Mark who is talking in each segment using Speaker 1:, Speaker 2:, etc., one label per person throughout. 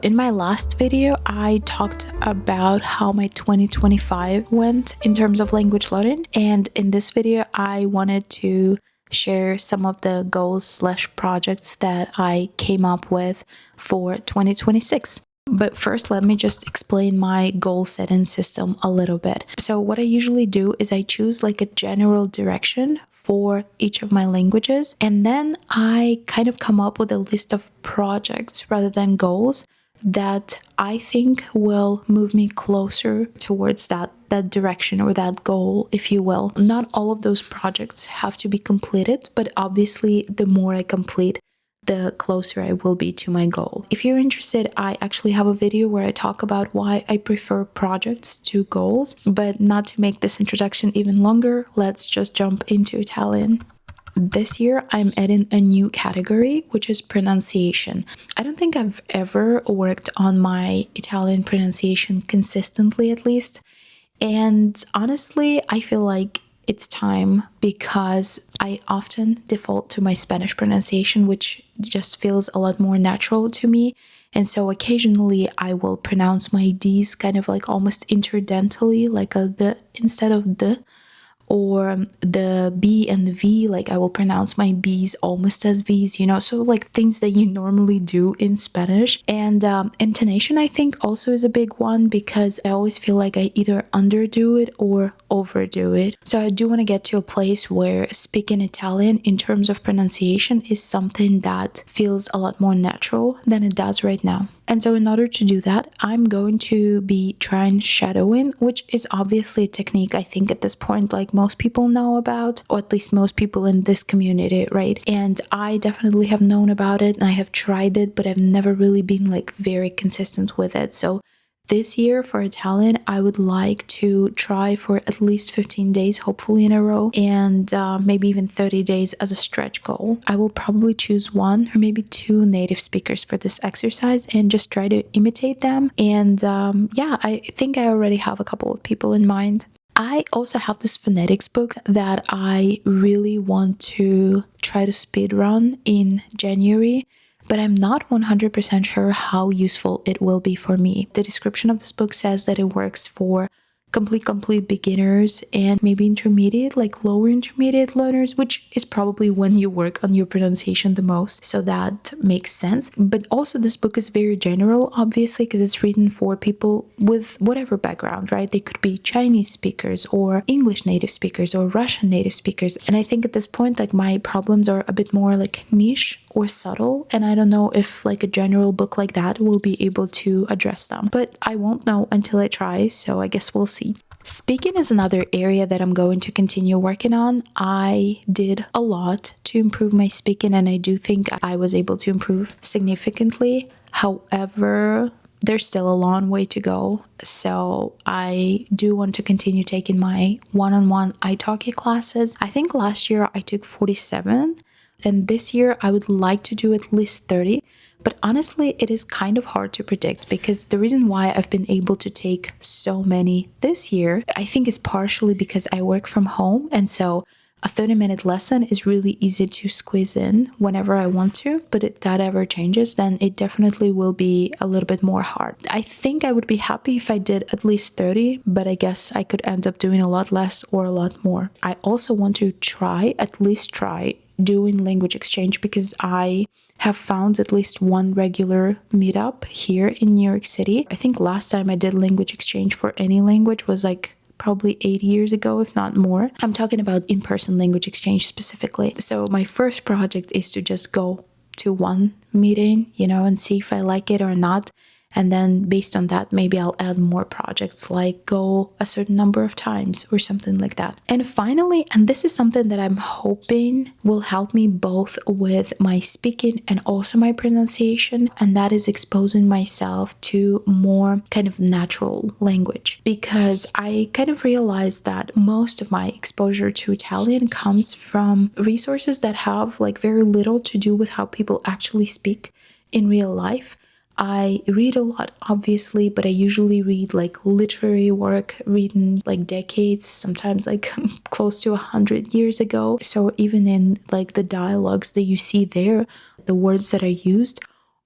Speaker 1: In my last video, I talked about how my 2025 went in terms of language learning, and in this video, I wanted to share some of the goals/projects that I came up with for 2026. But first, let me just explain my goal setting system a little bit. So what I usually do is I choose like a general direction for each of my languages, and then I kind of come up with a list of projects rather than goals that I think will move me closer towards that direction or that goal, if you will. Not all of those projects have to be completed, but obviously the more I complete, the closer I will be to my goal. If you're interested, I actually have a video where I talk about why I prefer projects to goals, but not to make this introduction even longer, let's just jump into Italian. This year, I'm adding a new category, which is pronunciation. I don't think I've ever worked on my Italian pronunciation consistently, at least. And honestly, I feel like it's time because I often default to my Spanish pronunciation, which just feels a lot more natural to me. And so occasionally I will pronounce my D's kind of like almost interdentally, like a the instead of the. Or the B and the V, like I will pronounce my B's almost as V's, you know, so like things that you normally do in Spanish. And intonation, I think, also is a big one because I always feel like I either underdo it or overdo it. So I do want to get to a place where speaking Italian in terms of pronunciation is something that feels a lot more natural than it does right now. And so in order to do that, I'm going to be trying shadowing, which is obviously a technique I think at this point like most people know about, or at least most people in this community, right? And I definitely have known about it and I have tried it, but I've never really been like very consistent with it. So this year for Italian, I would like to try for at least 15 days, hopefully in a row, and maybe even 30 days as a stretch goal. I will probably choose one or maybe two native speakers for this exercise and just try to imitate them. And yeah, I think I already have a couple of people in mind. I also have this phonetics book that I really want to try to speedrun in January, but I'm not 100% sure how useful it will be for me. The description of this book says that it works for complete beginners and maybe intermediate, like lower intermediate learners, which is probably when you work on your pronunciation the most. So that makes sense. But also this book is very general, obviously, because it's written for people with whatever background, right? They could be Chinese speakers or English native speakers or Russian native speakers. And I think at this point, like my problems are a bit more like niche or subtle. And I don't know if like a general book like that will be able to address them. But I won't know until I try. So I guess we'll see. Speaking is another area that I'm going to continue working on. I did a lot to improve my speaking, and I do think I was able to improve significantly. However, there's still a long way to go. So I do want to continue taking my one-on-one italki classes. I think last year I took 47, and this year I would like to do at least 30. But honestly, it is kind of hard to predict because the reason why I've been able to take so many this year, I think is partially because I work from home. And so a 30-minute lesson is really easy to squeeze in whenever I want to. But if that ever changes, then it definitely will be a little bit more hard. I think I would be happy if I did at least 30, but I guess I could end up doing a lot less or a lot more. I also want to at least try doing language exchange because I have found at least one regular meetup here in New York City. I think last time I did language exchange for any language was like probably 8 years ago, if not more. I'm talking about in-person language exchange specifically. So my first project is to just go to one meeting, you know, and see if I like it or not. And then based on that, maybe I'll add more projects, like go a certain number of times or something like that. And finally, and this is something that I'm hoping will help me both with my speaking and also my pronunciation, and that is exposing myself to more kind of natural language. Because I kind of realized that most of my exposure to Italian comes from resources that have like very little to do with how people actually speak in real life. I read a lot, obviously, but I usually read like literary work written like decades, sometimes like close to 100 years ago. So even in like the dialogues that you see there, the words that are used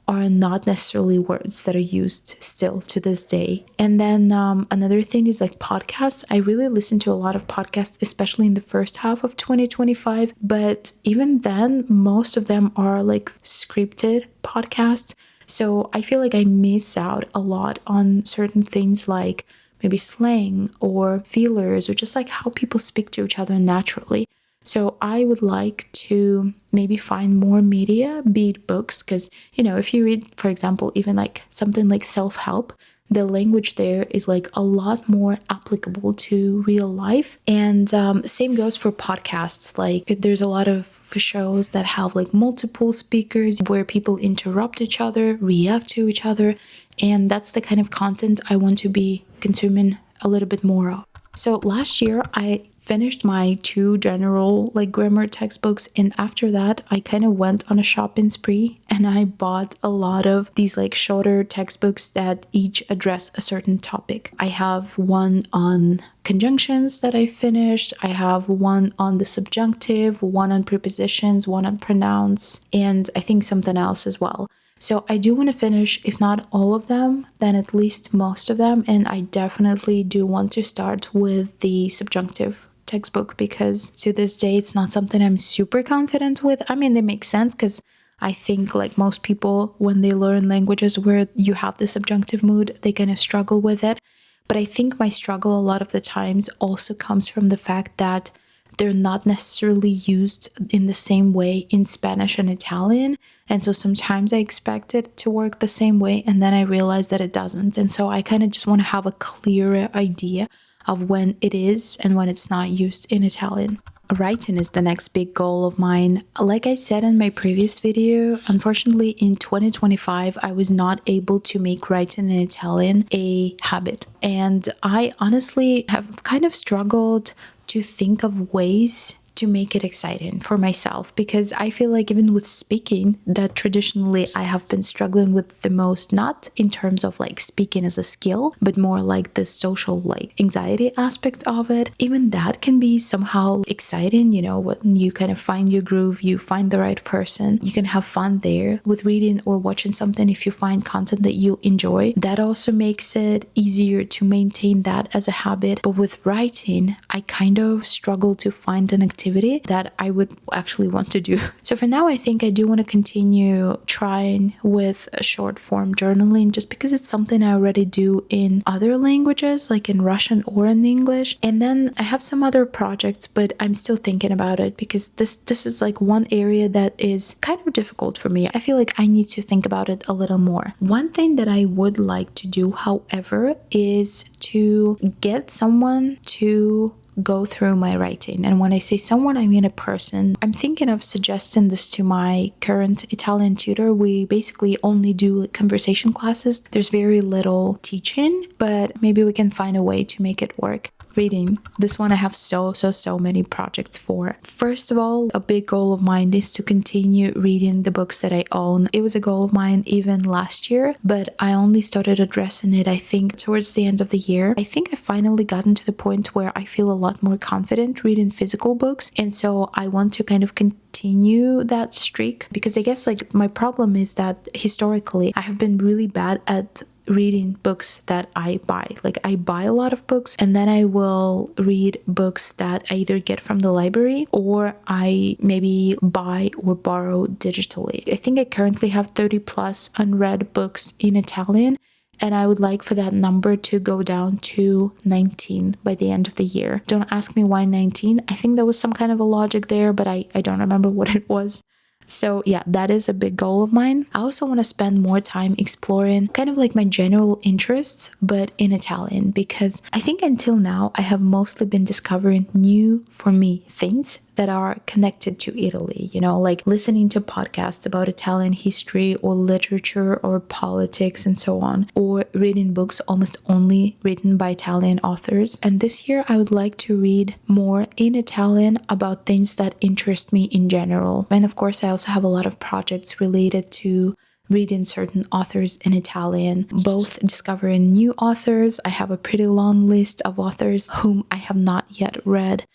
Speaker 1: are not necessarily words that are used still to this day. And then another thing is like podcasts. I really listen to a lot of podcasts, especially in the first half of 2025. But even then, most of them are like scripted podcasts. So I feel like I miss out a lot on certain things like maybe slang or feelers or just like how people speak to each other naturally. So I would like to maybe find more media, be it books, because, you know, if you read, for example, even like something like self-help, the language there is like a lot more applicable to real life. And same goes for podcasts. Like there's a lot of shows that have like multiple speakers where people interrupt each other, react to each other. And that's the kind of content I want to be consuming a little bit more of. So last year I finished my 2 general like grammar textbooks, and after that I kind of went on a shopping spree and I bought a lot of these like shorter textbooks that each address a certain topic. I have one on conjunctions that I finished, I have one on the subjunctive, one on prepositions, one on pronouns, and I think something else as well. So I do want to finish, if not all of them, then at least most of them. And I definitely do want to start with the subjunctive textbook because to this day, it's not something I'm super confident with. I mean, they make sense because I think like most people, when they learn languages where you have the subjunctive mood, they kind of struggle with it. But I think my struggle a lot of the times also comes from the fact that they're not necessarily used in the same way in Spanish and Italian. And so sometimes I expect it to work the same way and then I realize that it doesn't. And so I kind of just want to have a clearer idea of when it is and when it's not used in Italian. Writing is the next big goal of mine. Like I said in my previous video, unfortunately in 2025, I was not able to make writing in Italian a habit. And I honestly have kind of struggled to think of ways to make it exciting for myself, because I feel like even with speaking, that traditionally I have been struggling with the most, not in terms of like speaking as a skill, but more like the social like anxiety aspect of it. Even that can be somehow exciting, you know, when you kind of find your groove, you find the right person, you can have fun there with reading or watching something. If you find content that you enjoy, that also makes it easier to maintain that as a habit. But with writing, I kind of struggle to find an activity that I would actually want to do. So for now, I think I do want to continue trying with a short form journaling just because it's something I already do in other languages, like in Russian or in English. And then I have some other projects, but I'm still thinking about it because this is like one area that is kind of difficult for me. I feel like I need to think about it a little more. One thing that I would like to do, however, is to get someone to go through my writing. And when I say someone, I mean a person. I'm thinking of suggesting this to my current Italian tutor. We basically only do conversation classes. There's very little teaching, but maybe we can find a way to make it work. Reading. This one I have so many projects for. First of all, a big goal of mine is to continue reading the books that I own. It was a goal of mine even last year, but I only started addressing it, I think, towards the end of the year. I think I finally gotten to the point where I feel a lot more confident reading physical books, and so I want to kind of continue that streak, because I guess like my problem is that historically I have been really bad at reading books that I buy. Like I buy a lot of books and then I will read books that I either get from the library or I maybe buy or borrow digitally. I think I currently have 30 plus unread books in Italian, and I would like for that number to go down to 19 by the end of the year. Don't ask me why 19. I think there was some kind of a logic there, but I don't remember what it was. So yeah, that is a big goal of mine. I also want to spend more time exploring kind of like my general interests, but in Italian, because I think until now I have mostly been discovering new, for me, things that are connected to Italy, you know, like listening to podcasts about Italian history or literature or politics and so on, or reading books almost only written by Italian authors. And this year I would like to read more in Italian about things that interest me in general. And of course, I also have a lot of projects related to reading certain authors in Italian, both discovering new authors. I have a pretty long list of authors whom I have not yet read,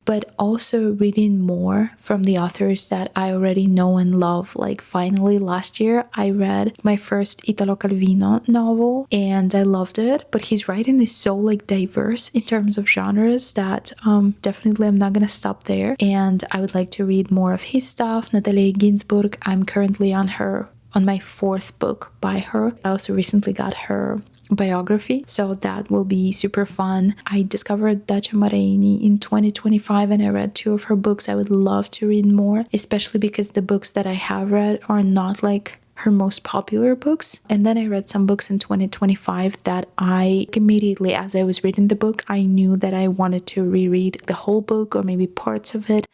Speaker 1: but also reading more from the authors that I already know and love. Like finally last year I read my first Italo Calvino novel and I loved it, but his writing is so like diverse in terms of genres that definitely I'm not gonna stop there, and I would like to read more of his stuff. Natalie Ginsburg, I'm currently on my 4th book by her. I also recently got her biography, so that will be super fun. I discovered Dacia Maraini in 2025 and I read 2 of her books. I would love to read more, especially because the books that I have read are not like her most popular books. And then I read some books in 2025 that I immediately, as I was reading the book, I knew that I wanted to reread the whole book or maybe parts of it.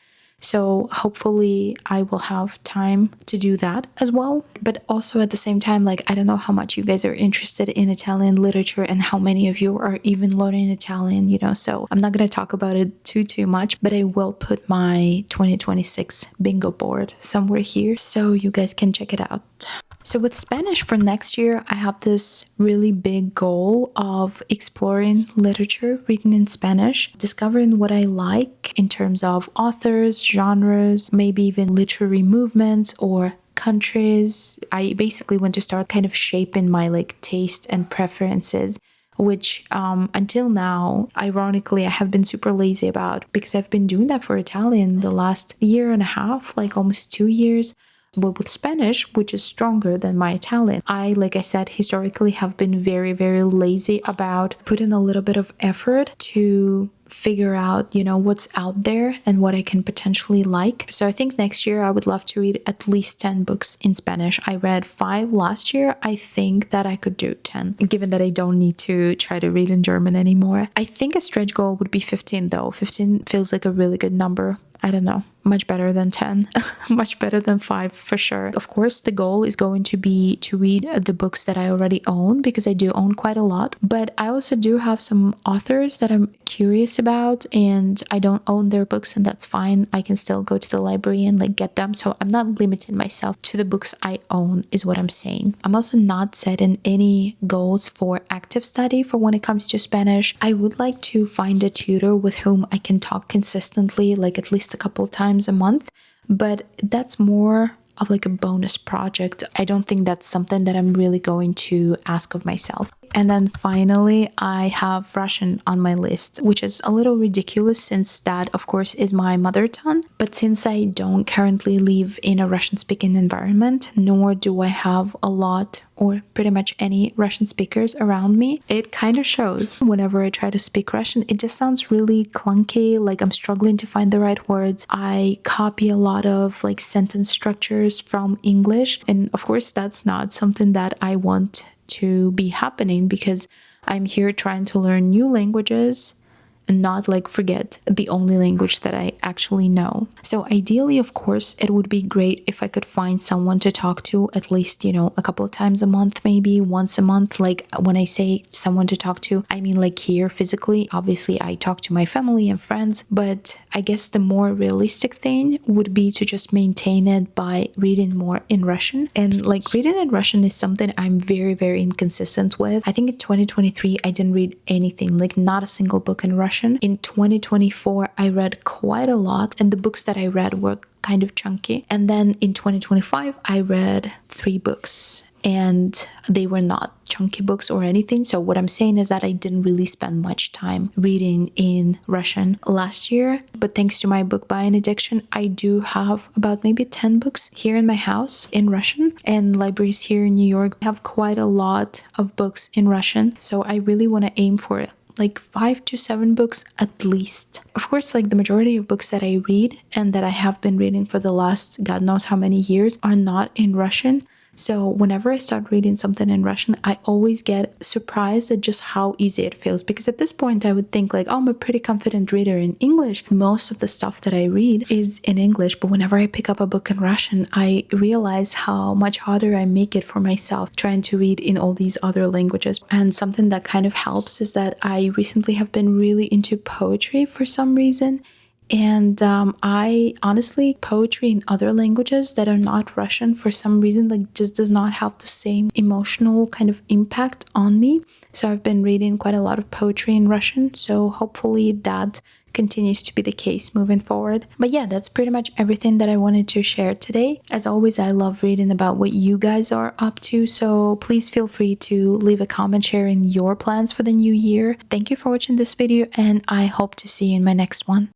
Speaker 1: So hopefully I will have time to do that as well. But also at the same time, like, I don't know how much you guys are interested in Italian literature and how many of you are even learning Italian, you know, so I'm not going to talk about it too much, but I will put my 2026 bingo board somewhere here so you guys can check it out. So with Spanish for next year, I have this really big goal of exploring literature, reading in Spanish, discovering what I like in terms of authors, genres, maybe even literary movements or countries. I basically want to start kind of shaping my like taste and preferences, which until now, ironically, I have been super lazy about because I've been doing that for Italian the last year and a half, like almost 2 years. But with Spanish, which is stronger than my Italian, I, like I said, historically have been very, very lazy about putting a little bit of effort to figure out, you know, what's out there and what I can potentially like. So I think next year I would love to read at least 10 books in Spanish. I read 5 last year. I think that I could do 10, given that I don't need to try to read in German anymore. I think a stretch goal would be 15 though. 15 feels like a really good number. I don't know, much better than 10, much better than 5 for sure. Of course, the goal is going to be to read the books that I already own, because I do own quite a lot, but I also do have some authors that I'm curious about and I don't own their books, and that's fine. I can still go to the library and like get them. So I'm not limiting myself to the books I own is what I'm saying. I'm also not setting any goals for active study for when it comes to Spanish. I would like to find a tutor with whom I can talk consistently, like at least a couple times a month, but that's more of like a bonus project. I don't think that's something that I'm really going to ask of myself. And then finally, I have Russian on my list, which is a little ridiculous since that, of course, is my mother tongue. But since I don't currently live in a Russian-speaking environment, nor do I have a lot or pretty much any Russian speakers around me, it kind of shows. Whenever I try to speak Russian, it just sounds really clunky, like I'm struggling to find the right words. I copy a lot of like sentence structures from English, and of course that's not something that I want to be happening, because I'm here trying to learn new languages and not like forget the only language that I actually know. So ideally, of course, it would be great if I could find someone to talk to at least, you know, a couple of times a month, maybe once a month. Like when I say someone to talk to, I mean like here physically. Obviously, I talk to my family and friends, but I guess the more realistic thing would be to just maintain it by reading more in Russian. And like reading in Russian is something I'm very, very inconsistent with. I think in 2023, I didn't read anything, like not a single book in Russian. In 2024, I read quite a lot, and the books that I read were kind of chunky. And then in 2025, I read 3 books, and they were not chunky books or anything. So what I'm saying is that I didn't really spend much time reading in Russian last year. But thanks to my book buying addiction, I do have about maybe 10 books here in my house in Russian, and libraries here in New York have quite a lot of books in Russian. So I really want to aim for it, like 5 to 7 books at least. Of course, like the majority of books that I read and that I have been reading for the last God knows how many years are not in Russian. So whenever I start reading something in Russian, I always get surprised at just how easy it feels. Because at this point, I would think like, oh, I'm a pretty confident reader in English. Most of the stuff that I read is in English. But whenever I pick up a book in Russian, I realize how much harder I make it for myself trying to read in all these other languages. And something that kind of helps is that I recently have been really into poetry for some reason. And I honestly, poetry in other languages that are not Russian for some reason, like just does not have the same emotional kind of impact on me. So I've been reading quite a lot of poetry in Russian. So hopefully that continues to be the case moving forward. But yeah, that's pretty much everything that I wanted to share today. As always, I love reading about what you guys are up to, so please feel free to leave a comment sharing your plans for the new year. Thank you for watching this video, and I hope to see you in my next one.